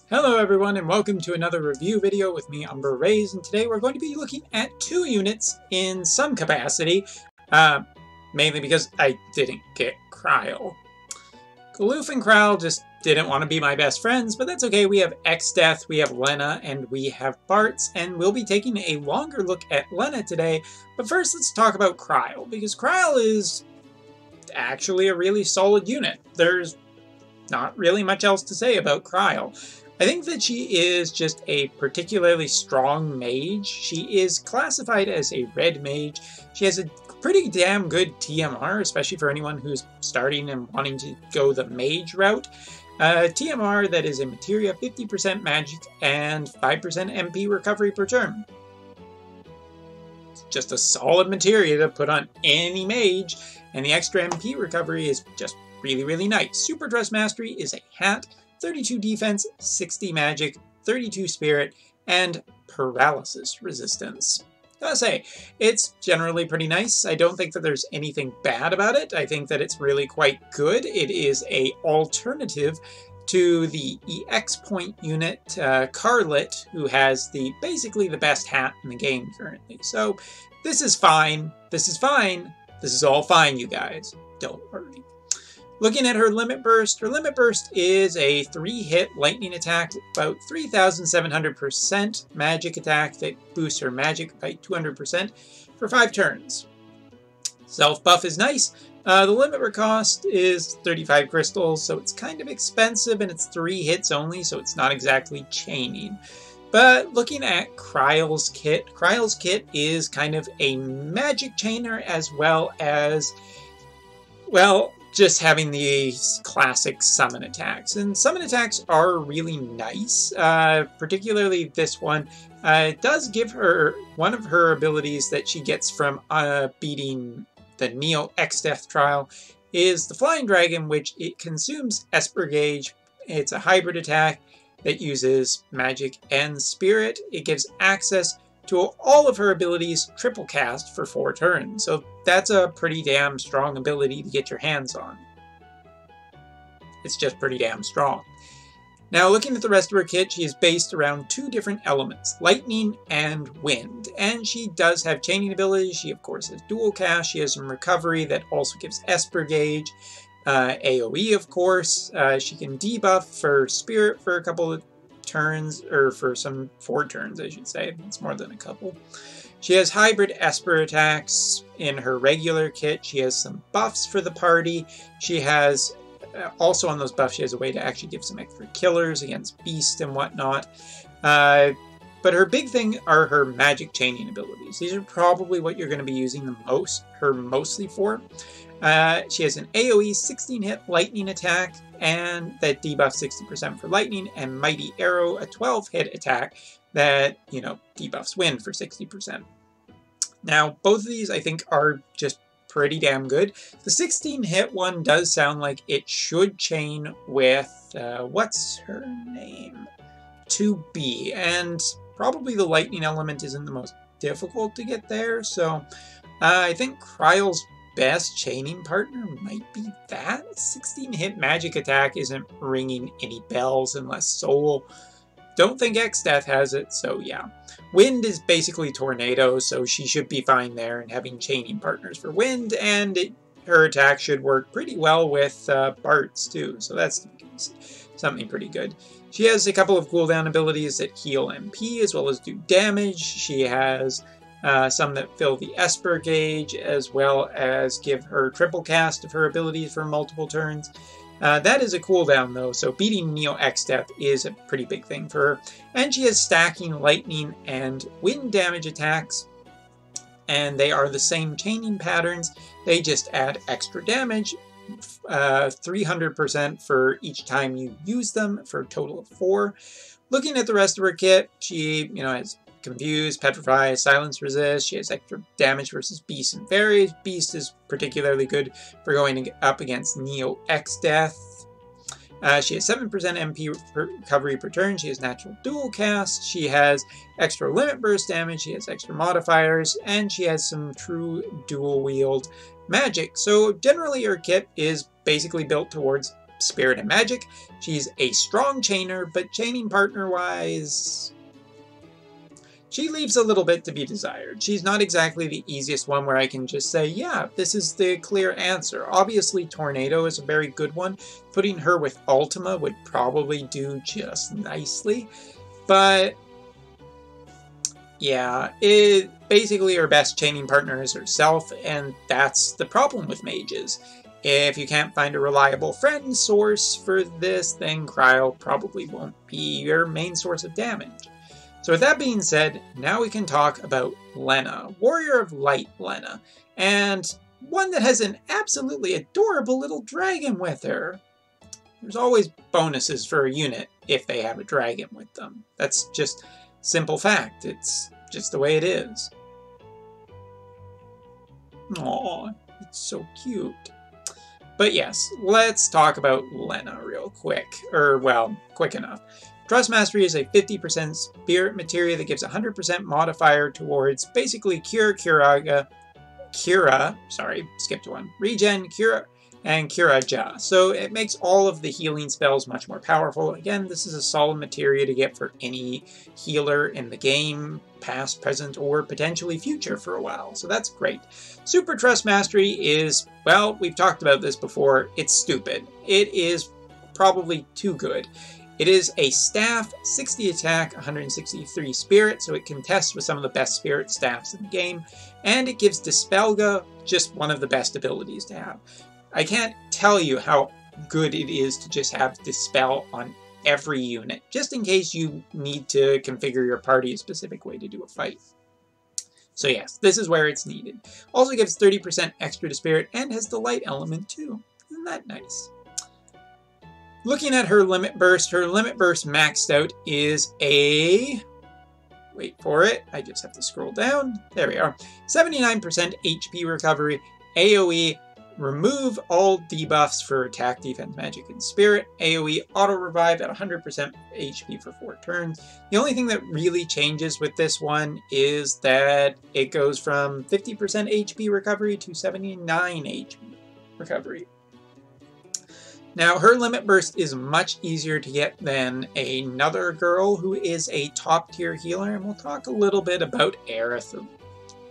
Hello everyone and welcome to another review video with me, Umber Rays, and today we're going to be looking at two units in some capacity, mainly because I didn't get Kryle. Kaloof and Kryle just didn't want to be my best friends, but that's okay. We have X-Death, we have Lenna, and we have Bartz, and we'll be taking a longer look at Lenna today. But first let's talk about Kryle, because Kryle is actually a really solid unit. There's not really much else to say about Kryle. I think that she is just a particularly strong mage. She is classified as a red mage. She has a pretty damn good TMR, especially for anyone who's starting and wanting to go the mage route. TMR that is a materia, 50% magic, and 5% MP recovery per turn. It's just a solid materia to put on any mage, and the extra MP recovery is just really nice. Super Dress Mastery is a hat, 32 defense, 60 magic, 32 spirit, and paralysis resistance. Gotta say, it's generally pretty nice. I don't think that there's anything bad about it. I think that it's really quite good. It is an alternative to the EX point unit, Carlet, who has basically the best hat in the game currently. So this is fine. This is fine. This is all fine, you guys. Don't worry. Looking at her Limit Burst is a 3-hit lightning attack, about 3,700% magic attack that boosts her magic by 200% for 5 turns. Self-buff is nice. The limit cost is 35 crystals, so it's kind of expensive, and it's 3 hits only, so it's not exactly chaining. But looking at Kryle's kit is kind of a magic chainer as well as, well, just having these classic summon attacks. And summon attacks are really nice, particularly this one. It does give her one of her abilities that she gets from beating the Neo X-Death trial is the Flying Dragon, which it consumes Esper Gauge. It's a hybrid attack that uses magic and spirit. It gives access to all of her abilities triple cast for 4 turns. So that's a pretty damn strong ability to get your hands on. It's just pretty damn strong. Now looking at the rest of her kit, she is based around 2 different elements, lightning and wind. And she does have chaining abilities. She of course has dual cast. She has some recovery that also gives Esper Gauge. AoE of course. She can debuff for spirit for a couple of turns, or for some 4 turns I should say. It's more than a couple. She has hybrid Esper attacks in her regular kit. She has some buffs for the party. She has also on those buffs she has a way to actually give some extra killers against beast and whatnot. But her big thing are her magic chaining abilities. These are probably what you're going to be using her mostly for. She has an AoE 16-hit lightning attack, and that debuffs 60% for lightning, and Mighty Arrow, a 12-hit attack that, debuffs wind for 60%. Now, both of these I think are just pretty damn good. The 16-hit one does sound like it should chain with, what's her name? 2B, and probably the lightning element isn't the most difficult to get there, so I think Kryle's best chaining partner might be that. 16-hit magic attack isn't ringing any bells unless Soul. Don't think X-Death has it, so yeah. Wind is basically Tornado, so she should be fine there, and having chaining partners for Wind, and her attack should work pretty well with Bartz too, so that's something pretty good. She has a couple of cooldown abilities that heal MP as well as do damage. She has some that fill the Esper Gauge, as well as give her triple cast of her abilities for multiple turns. That is a cooldown though, so beating Neo X-Death is a pretty big thing for her. And she has stacking lightning and wind damage attacks, and they are the same chaining patterns. They just add extra damage, 300% for each time you use them, for a total of 4. Looking at the rest of her kit, she has Confuse, Petrify, Silence Resist. She has extra damage versus Beast and Fairies. Beast is particularly good for going up against Neo X-Death. She has 7% MP recovery per turn. She has natural dual cast. She has extra limit burst damage. She has extra modifiers. And she has some true dual wield magic. So generally her kit is basically built towards spirit and magic. She's a strong chainer, but chaining partner-wise, she leaves a little bit to be desired. She's not exactly the easiest one where I can just say, yeah, this is the clear answer. Obviously, Tornado is a very good one. Putting her with Ultima would probably do just nicely. But yeah, basically her best chaining partner is herself, and that's the problem with mages. If you can't find a reliable friend source for this, then Kryle probably won't be your main source of damage. So with that being said, now we can talk about Lenna, Warrior of Light Lenna, and one that has an absolutely adorable little dragon with her. There's always bonuses for a unit if they have a dragon with them. That's just simple fact. It's just the way it is. Aww, it's so cute. But yes, let's talk about Lenna real quick. Or, well, quick enough. Trust Mastery is a 50% spirit materia that gives 100% modifier towards basically Cura, skipped one. Regen, Cura, and Cura Ja. So it makes all of the healing spells much more powerful. Again, this is a solid materia to get for any healer in the game, past, present, or potentially future for a while. So that's great. Super Trust Mastery is, well, we've talked about this before, it's stupid. It is probably too good. It is a staff, 60 attack, 163 spirit, so it contests with some of the best spirit staffs in the game, and it gives Dispelga, just one of the best abilities to have. I can't tell you how good it is to just have Dispel on every unit, just in case you need to configure your party a specific way to do a fight. So yes, this is where it's needed. Also gives 30% extra to spirit, and has the light element too. Isn't that nice? Looking at her limit burst maxed out is a, wait for it, I just have to scroll down, there we are, 79% HP recovery, AoE, remove all debuffs for attack, defense, magic, and spirit, AoE auto revive at 100% HP for 4 turns. The only thing that really changes with this one is that it goes from 50% HP recovery to 79 HP recovery. Now, her limit burst is much easier to get than another girl who is a top-tier healer, and we'll talk a little bit about Aerith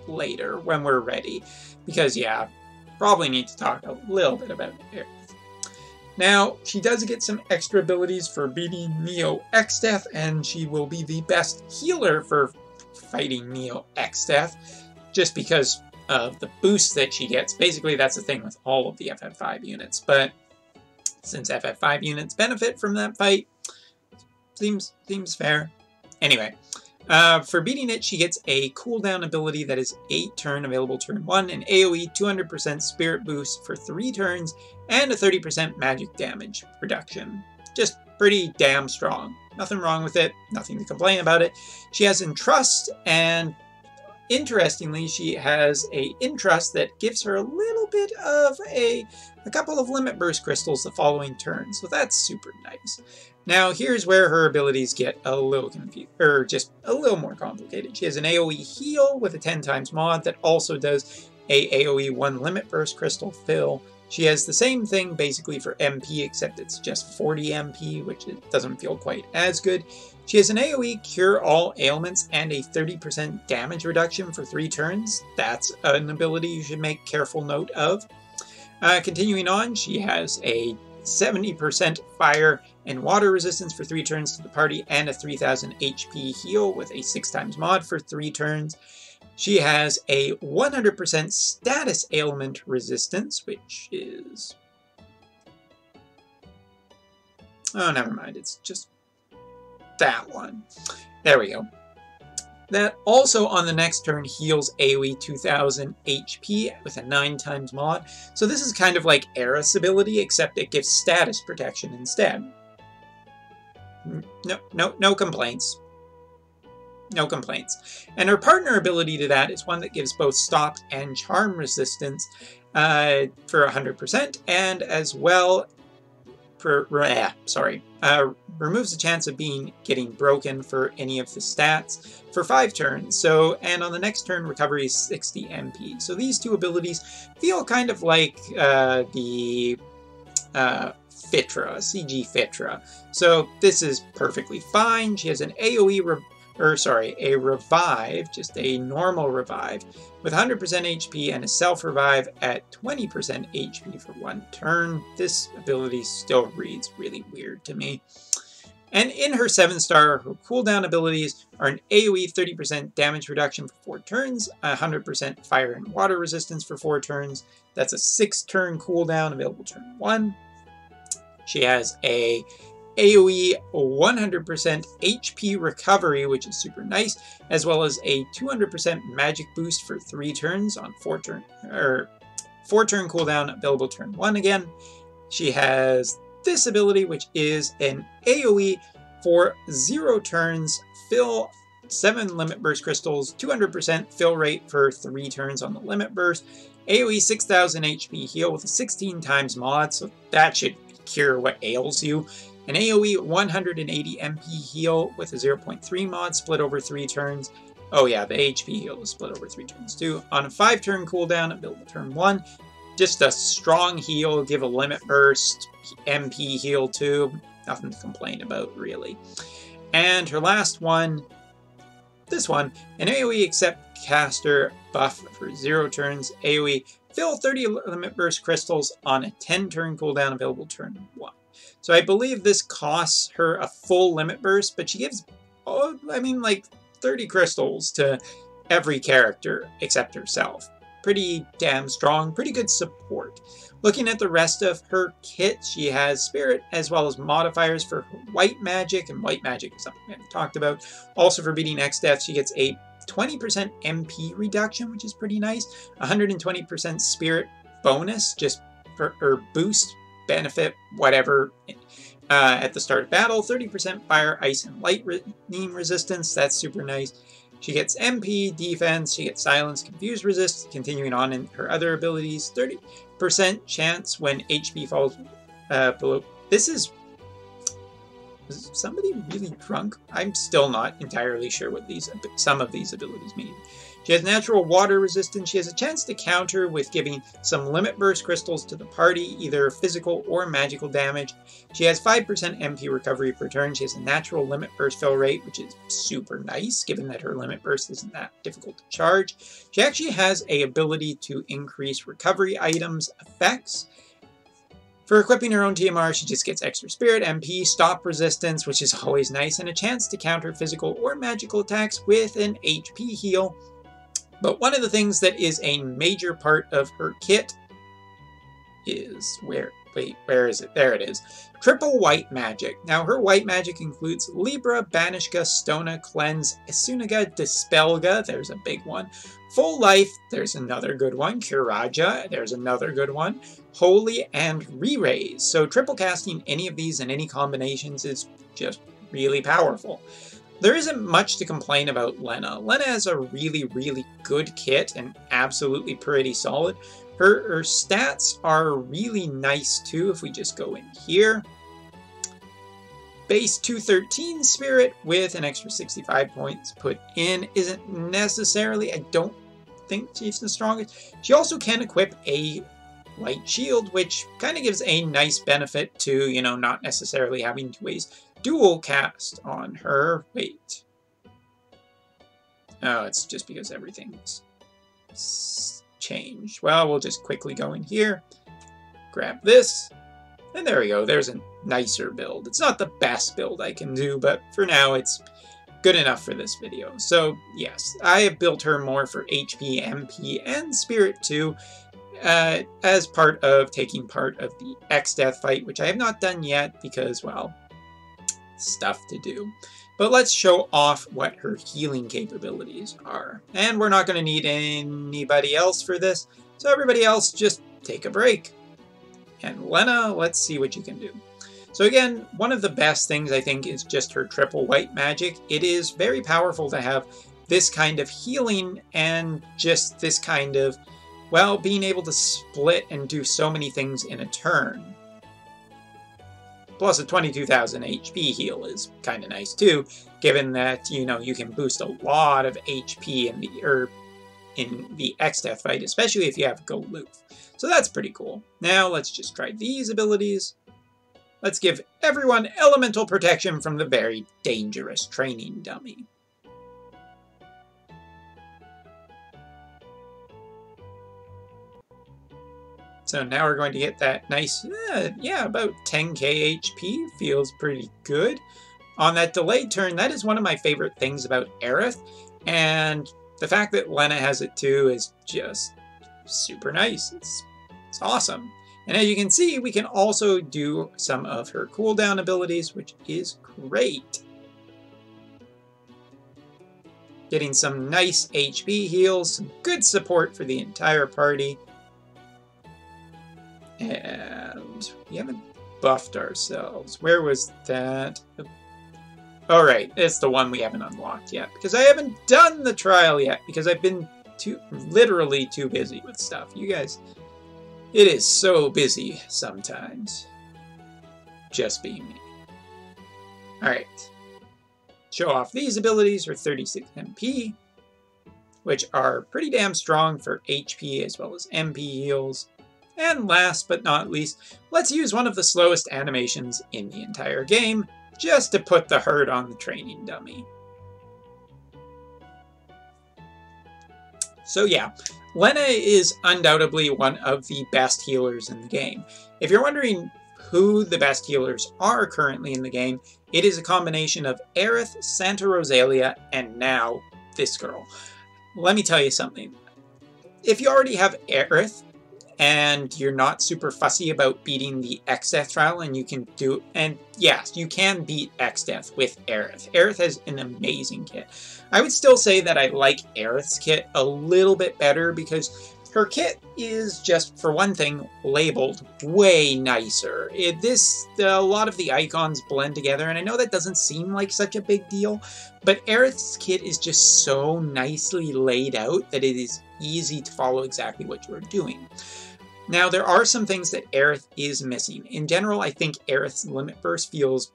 later when we're ready, because, yeah, probably need to talk a little bit about Aerith. Now, she does get some extra abilities for beating Neo X-Death, and she will be the best healer for fighting Neo X-Death, just because of the boost that she gets. Basically, that's the thing with all of the FF5 units, but since FF5 units benefit from that fight, seems fair. Anyway, for beating it, she gets a cooldown ability that is 8 turn, available turn 1, and AoE 200% spirit boost for 3 turns, and a 30% magic damage reduction. Just pretty damn strong. Nothing wrong with it, nothing to complain about it. She has Entrust, and interestingly, she has a Entrust that gives her a little bit of a couple of limit burst crystals the following turn, so that's super nice. Now, here's where her abilities get a little confused, or just a little more complicated. She has an AoE heal with a 10 times mod that also does a AoE 1 limit burst crystal fill. She has the same thing basically for MP, except it's just 40 MP, which it doesn't feel quite as good. She has an AoE Cure All Ailments and a 30% damage reduction for 3 turns. That's an ability you should make careful note of. Continuing on, she has a 70% fire and water resistance for 3 turns to the party, and a 3000 HP heal with a 6 times mod for 3 turns. She has a 100% status ailment resistance, which is... oh, never mind, it's just that one. There we go. That also on the next turn heals AoE 2000 HP with a 9 times mod. So this is kind of like Aerith's ability, except it gives status protection instead. No complaints. No complaints. And her partner ability to that is one that gives both stop and charm resistance for 100%, and as well removes the chance of getting broken for any of the stats for 5 turns. So, and on the next turn, recovery is 60 MP. So these two abilities feel kind of like the Fitra, CG Fitra. So this is perfectly fine. She has an AoE, a revive, just a normal revive, with 100% HP and a self-revive at 20% HP for 1 turn. This ability still reads really weird to me. And in her 7-star, her cooldown abilities are an AoE 30% damage reduction for 4 turns, 100% fire and water resistance for 4 turns. That's a 6-turn cooldown, available turn 1. She has a AoE 100% HP recovery, which is super nice, as well as a 200% magic boost for 3 turns on 4-turn cooldown, available turn 1 again. She has this ability, which is an AoE for 0 turns, fill 7 limit burst crystals, 200% fill rate for 3 turns on the limit burst, AoE 6000 HP heal with a 16 times mod, so that should cure what ails you. An AoE 180 MP heal with a 0.3 mod split over 3 turns. Oh yeah, the HP heal is split over 3 turns too. On a 5-turn cooldown, available turn 1. Just a strong heal, give a limit burst, MP heal too. Nothing to complain about, really. And her last one, this one, an AoE accept caster buff for 0 turns. AoE fill 30 limit burst crystals on a 10-turn cooldown, available turn 1. So I believe this costs her a full limit burst, but she gives, like 30 crystals to every character except herself. Pretty damn strong, pretty good support. Looking at the rest of her kit, she has spirit as well as modifiers for her white magic, and white magic is something we haven't talked about. Also for beating X-Death, she gets a 20% MP reduction, which is pretty nice. 120% spirit bonus, just for her boost, benefit, whatever, at the start of battle. 30% fire, ice, and lightning resistance, that's super nice. She gets MP, defense, she gets silence, confuse, resist, continuing on in her other abilities. 30% chance when HP falls below. Was somebody really drunk? I'm still not entirely sure what some of these abilities mean. She has natural water resistance. She has a chance to counter with giving some limit burst crystals to the party, either physical or magical damage. She has 5% MP recovery per turn. She has a natural limit burst fill rate, which is super nice, given that her limit burst isn't that difficult to charge. She actually has an ability to increase recovery items effects. For equipping her own TMR, she just gets extra spirit, MP, stop resistance, which is always nice, and a chance to counter physical or magical attacks with an HP heal. But one of the things that is a major part of her kit is where is it? There it is. Triple white magic. Now, her white magic includes Libra, Banishka, Stona, Cleanse, Asunaga, Dispelga, there's a big one. Full Life, there's another good one. Curaja, there's another good one. Holy, and Re-Raise. So triple casting any of these in any combinations is just really powerful. There isn't much to complain about Lenna. Lenna has a really, really good kit and absolutely pretty solid. Her stats are really nice too if we just go in here. Base 213 spirit with an extra 65 points put in isn't necessarily, I don't think she's the strongest. She also can equip a light shield, which kind of gives a nice benefit to, you know, not necessarily having to waste dual cast on her. Wait. Oh, it's just because everything's changed. Well, we'll just quickly go in here, grab this, and there we go. There's a nicer build. It's not the best build I can do, but for now it's good enough for this video. So yes, I have built her more for HP, MP, and Spirit too, as part of taking part of the X-Death fight, which I have not done yet because, well, stuff to do. But let's show off what her healing capabilities are. And we're not going to need anybody else for this, so everybody else just take a break. And Lenna, let's see what you can do. So again, one of the best things I think is just her triple white magic. It is very powerful to have this kind of healing and just this kind of, well, being able to split and do so many things in a turn. Plus a 22,000 HP heal is kind of nice too, given that, you know, you can boost a lot of HP in the X-Death fight, especially if you have Go Loof. So that's pretty cool. Now let's just try these abilities. Let's give everyone elemental protection from the very dangerous training dummy. So now we're going to get that nice, about 10k HP. Feels pretty good. On that delayed turn, that is one of my favorite things about Aerith. And the fact that Lenna has it too is just super nice. It's awesome. And as you can see, we can also do some of her cooldown abilities, which is great. Getting some nice HP heals, some good support for the entire party. And we haven't buffed ourselves. Where was that? Alright, it's the one we haven't unlocked yet. Because I haven't done the trial yet. Because I've been literally too busy with stuff. You guys, it is so busy sometimes. Just being me. Alright. Show off these abilities for 36 MP. Which are pretty damn strong for HP as well as MP heals. And last but not least, let's use one of the slowest animations in the entire game, just to put the hurt on the training dummy. So yeah, Lenna is undoubtedly one of the best healers in the game. If you're wondering who the best healers are currently in the game, it is a combination of Aerith, Santa Rosalia, and now this girl. Let me tell you something. If you already have Aerith, and you're not super fussy about beating the X-Death trial, and you can do, and yes, you can beat X-Death with Aerith. Aerith has an amazing kit. I would still say that I like Aerith's kit a little bit better because her kit is just, for one thing, labeled way nicer. A lot of the icons blend together, and I know that doesn't seem like such a big deal, but Aerith's kit is just so nicely laid out that it is easy to follow exactly what you're doing. Now, there are some things that Aerith is missing. In general, I think Aerith's Limit Burst feels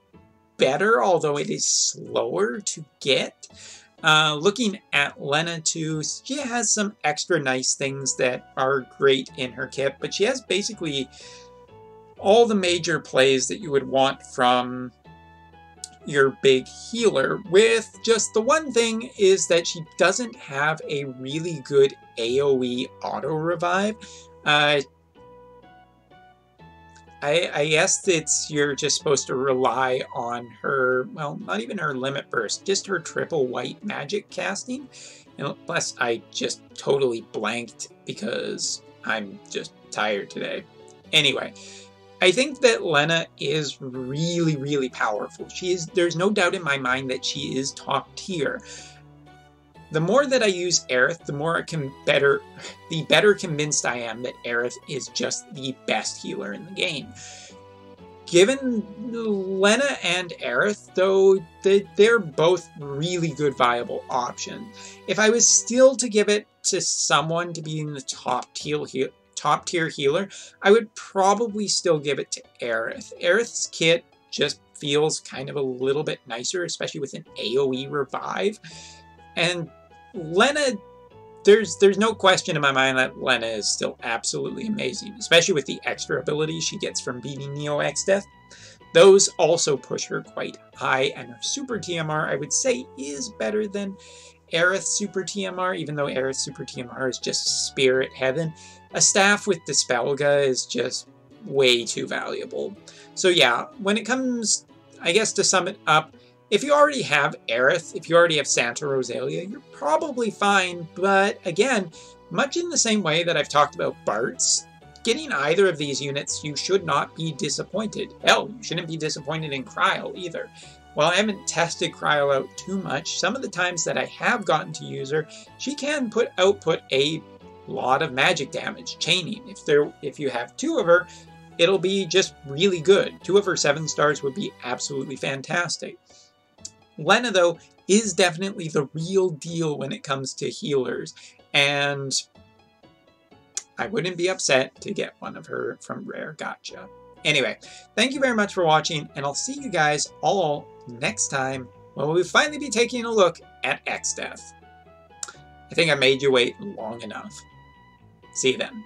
better, although it is slower to get. Looking at Lenna too, she has some extra nice things that are great in her kit, but she has basically all the major plays that you would want from your big healer, with just the one thing is that she doesn't have a really good AoE auto revive. I guess you're just supposed to rely on her, well, not even her Limit Burst, just her triple white magic casting. Unless I just totally blanked because I'm just tired today. Anyway, I think that Lenna is really, really powerful. There's no doubt in my mind that she is top tier. The more that I use Aerith, the better convinced I am that Aerith is just the best healer in the game. Given Lenna and Aerith, though, they're both really good viable options. If I was still to give it to someone to be in the top tier healer, I would probably still give it to Aerith. Aerith's kit just feels kind of a little bit nicer, especially with an AoE revive. And Lenna, there's no question in my mind that Lenna is still absolutely amazing, especially with the extra abilities she gets from beating Neo X-Death. Those also push her quite high, and her Super TMR, I would say, is better than Aerith's Super TMR, even though Aerith's Super TMR is just Spirit Heaven. A staff with Dispelga is just way too valuable. So yeah, when it comes, I guess to sum it up, if you already have Aerith, if you already have Santa Rosalia, you're probably fine, but again, much in the same way that I've talked about Bart's, getting either of these units, you should not be disappointed. Hell, you shouldn't be disappointed in Kryle either. While I haven't tested Kryle out too much, some of the times that I have gotten to use her, she can output a lot of magic damage, chaining. If you have two of her, it'll be just really good. 2 of her 7 stars would be absolutely fantastic. Lenna, though, is definitely the real deal when it comes to healers, and I wouldn't be upset to get one of her from Rare Gotcha. Anyway, thank you very much for watching, and I'll see you guys all next time when we'll finally be taking a look at X-Death. I think I made you wait long enough. See you then.